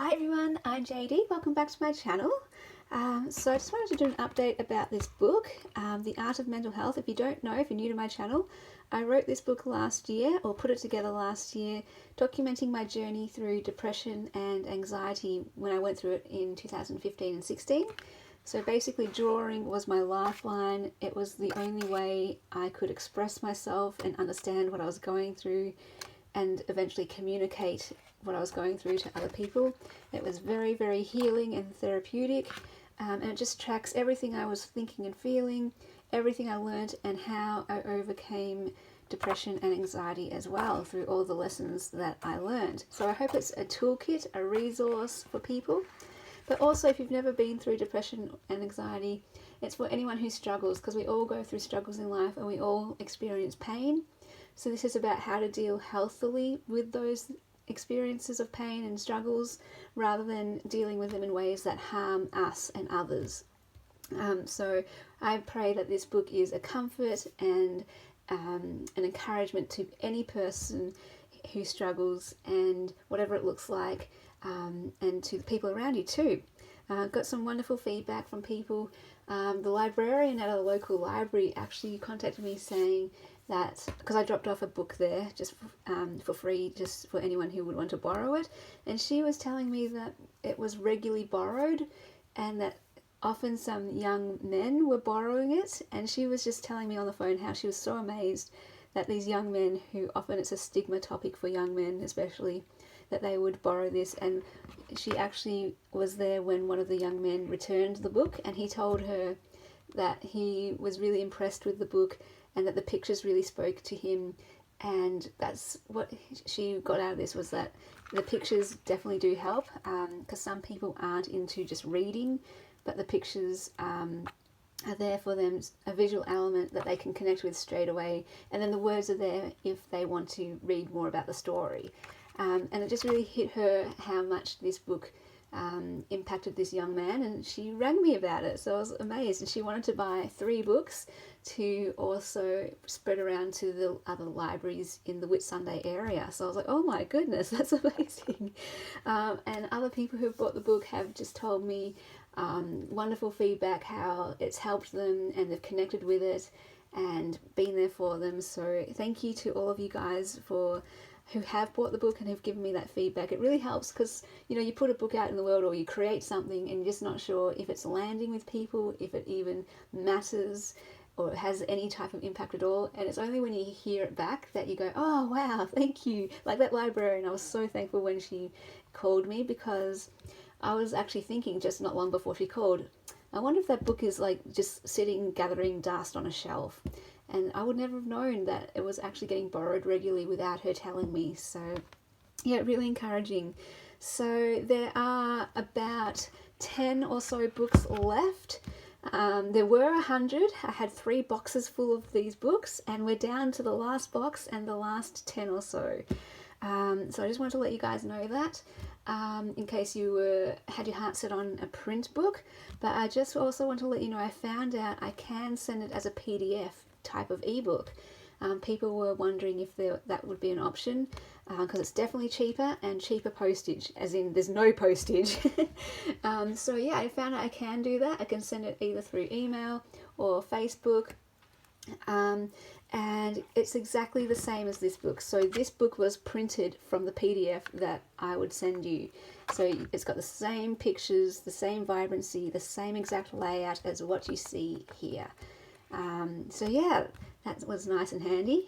Hi everyone, I'm JD. Welcome back to my channel. So I just wanted to do an update about this book, The Art of Mental Health. If you don't know, if you're new to my channel, I wrote this book last year, or put it together last year, documenting my journey through depression and anxiety when I went through it in 2015 and 16. So basically drawing was my lifeline. It was the only way I could express myself and understand what I was going through and eventually communicate what I was going through to other people. It was very, very healing and therapeutic, and it just tracks everything I was thinking and feeling, everything I learned, and how I overcame depression and anxiety as well through all the lessons that I learned. So I hope it's a toolkit, a resource for people. But also, if you've never been through depression and anxiety, it's for anyone who struggles, because we all go through struggles in life and we all experience pain. So this is about how to deal healthily with those experiences of pain and struggles, rather than dealing with them in ways that harm us and others. So I pray that this book is a comfort and an encouragement to any person who struggles, and whatever it looks like, and to the people around you too. Got some wonderful feedback from people. The librarian at a local library actually contacted me saying that, because I dropped off a book there just for free, just for anyone who would want to borrow it, and she was telling me that it was regularly borrowed and that often some young men were borrowing it, and she was just telling me on the phone how she was so amazed that these young men, who often it's a stigma topic for young men especially, that they would borrow this. And she actually was there when one of the young men returned the book, and he told her that he was really impressed with the book and that the pictures really spoke to him. And that's what she got out of this, was that the pictures definitely do help, because some people aren't into just reading, but the pictures are there for them, a visual element that they can connect with straight away, and then the words are there if they want to read more about the story. And it just really hit her how much this book impacted this young man, and she rang me about it, so I was amazed. And she wanted to buy 3 books to also spread around to the other libraries in the Whitsunday area. So I was like, oh my goodness, that's amazing. And other people who have bought the book have just told me wonderful feedback, how it's helped them and they've connected with it and been there for them. So thank you to all of you guys who have bought the book and have given me that feedback. It really helps, because you put a book out in the world, or you create something, and you're just not sure if it's landing with people, if it even matters, or has any type of impact at all. And it's only when you hear it back that you go, oh wow, thank you. Like that librarian, I was so thankful when she called me, because I was actually thinking just not long before she called, I wonder if that book is like just sitting gathering dust on a shelf. And I would never have known that it was actually getting borrowed regularly without her telling me. So yeah, really encouraging. So there are about 10 or so books left. There were 100. I had 3 boxes full of these books, and we're down to the last box and the last 10 or so. So I just wanted to let you guys know that, in case you had your heart set on a print book. But I just also want to let you know I found out I can send it as a PDF type of ebook. People were wondering if that would be an option, because it's definitely cheaper, and cheaper postage, as in there's no postage. So yeah, I found out I can do that. I can send it either through email or Facebook, and it's exactly the same as this book. So this book was printed from the PDF that I would send you. So it's got the same pictures, the same vibrancy, the same exact layout as what you see here. So yeah, that was nice and handy.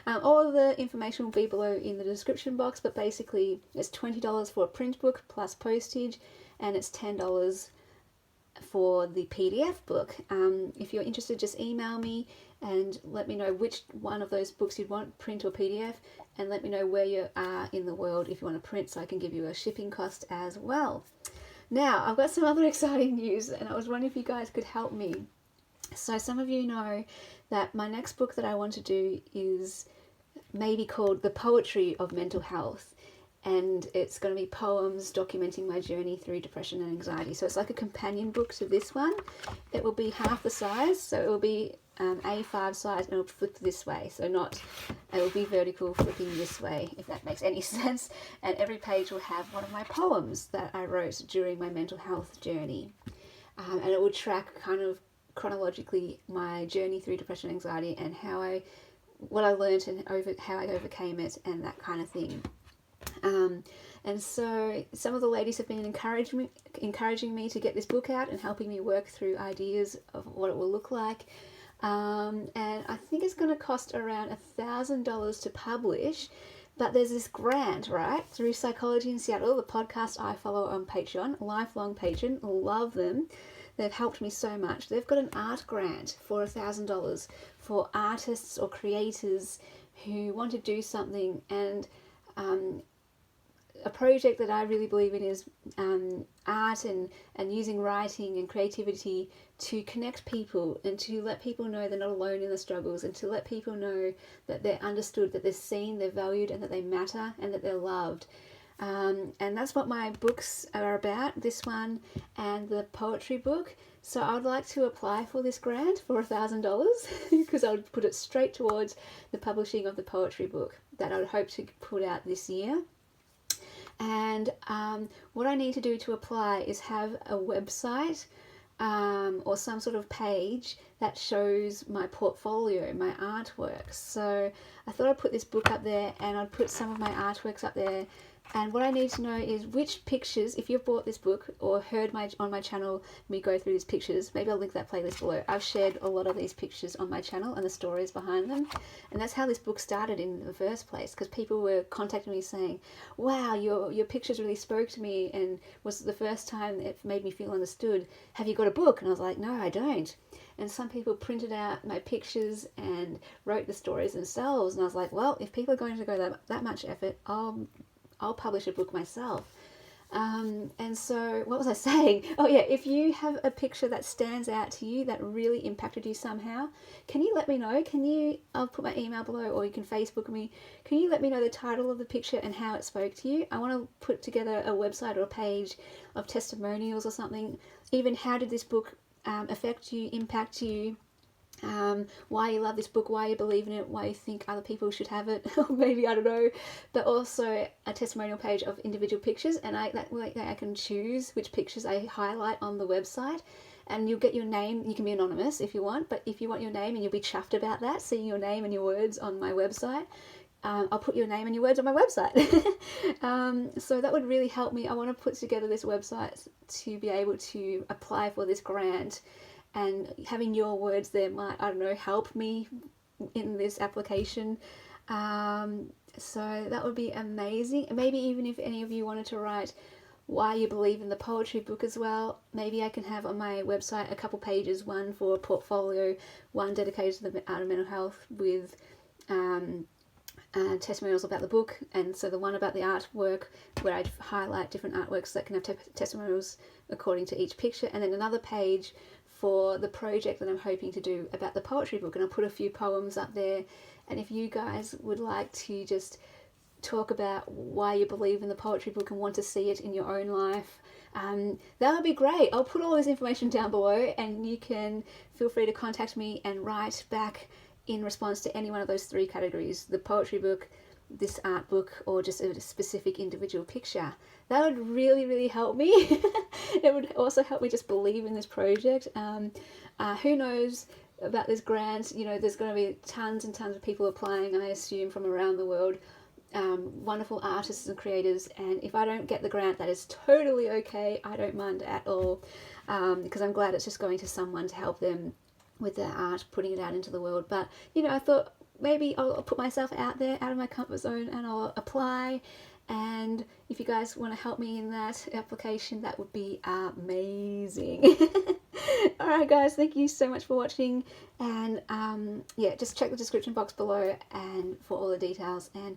All of the information will be below in the description box, but basically it's $20 for a print book plus postage, and it's $10 for the PDF book. If you're interested, just email me and let me know which one of those books you'd want, print or PDF, and let me know where you are in the world if you want to print, so I can give you a shipping cost as well. Now, I've got some other exciting news, and I was wondering if you guys could help me. So some of you know that my next book that I want to do is maybe called The Poetry of Mental Health, and it's going to be poems documenting my journey through depression and anxiety. So it's like a companion book to this one. It will be half the size, so it will be A5 size, and it'll flip this way. So it'll be vertical flipping this way, if that makes any sense. And every page will have one of my poems that I wrote during my mental health journey. And it will track kind of chronologically my journey through depression and anxiety, and what I learned and how I overcame it, and that kind of thing. And so some of the ladies have been encouraging me to get this book out and helping me work through ideas of what it will look like. And I think it's going to cost around $1,000 to publish. But there's this grant, right, through Psychology in Seattle, the podcast I follow on Patreon, lifelong patron, love them. They've helped me so much. They've got an art grant for $1,000 for artists or creators who want to do something. And a project that I really believe in is art and using writing and creativity to connect people and to let people know they're not alone in the struggles, and to let people know that they're understood, that they're seen, they're valued, and that they matter, and that they're loved. And that's what my books are about, this one and the poetry book. So I would like to apply for this grant for $1,000 because I would put it straight towards the publishing of the poetry book that I would hope to put out this year. And what I need to do to apply is have a website or some sort of page that shows my portfolio, my artworks. So I thought I'd put this book up there, and I'd put some of my artworks up there. And what I need to know is which pictures, if you've bought this book or heard on my channel me go through these pictures, maybe I'll link that playlist below. I've shared a lot of these pictures on my channel and the stories behind them. And that's how this book started in the first place, because people were contacting me saying, wow, your pictures really spoke to me and was the first time it made me feel understood. Have you got a book? And I was like, no, I don't. And some people printed out my pictures and wrote the stories themselves. And I was like, well, if people are going to go that much effort, I'll publish a book myself. And so what was I saying? Oh yeah, if you have a picture that stands out to you, that really impacted you somehow, can you let me know? I'll put my email below, or you can Facebook me. Can you let me know the title of the picture and how it spoke to you? I want to put together a website or a page of testimonials or something. Even how did this book affect you, impact you? Why you love this book, why you believe in it, why you think other people should have it, or maybe, I don't know, but also a testimonial page of individual pictures, and I can choose which pictures I highlight on the website, and you'll get your name. You can be anonymous if you want, but if you want your name and you'll be chuffed about that, seeing your name and your words on my website, I'll put your name and your words on my website. So that would really help me. I want to put together this website to be able to apply for this grant. And having your words there might, I don't know, help me in this application. So that would be amazing. Maybe even if any of you wanted to write why you believe in the poetry book as well, maybe I can have on my website a couple pages, one for a portfolio, one dedicated to the art of mental health with testimonials about the book, and so the one about the artwork where I highlight different artworks that can have testimonials according to each picture, and then another page for the project that I'm hoping to do about the poetry book, and I'll put a few poems up there. And if you guys would like to just talk about why you believe in the poetry book and want to see it in your own life, that would be great. I'll put all this information down below, and you can feel free to contact me and write back in response to any one of those three categories: the poetry book, this art book, or just a specific individual picture. That would really, really help me. It would also help me just believe in this project. Who knows about this grant? You know, there's going to be tons and tons of people applying, I assume, from around the world. Wonderful artists and creators, and if I don't get the grant, that is totally okay. I don't mind at all, because I'm glad it's just going to someone to help them with their art, putting it out into the world. But, you know, I thought maybe I'll put myself out there, out of my comfort zone, and I'll apply. And if you guys want to help me in that application, that would be amazing. Alright guys, thank you so much for watching, and yeah, just check the description box below and for all the details, and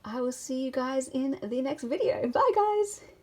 I will see you guys in the next video. Bye guys!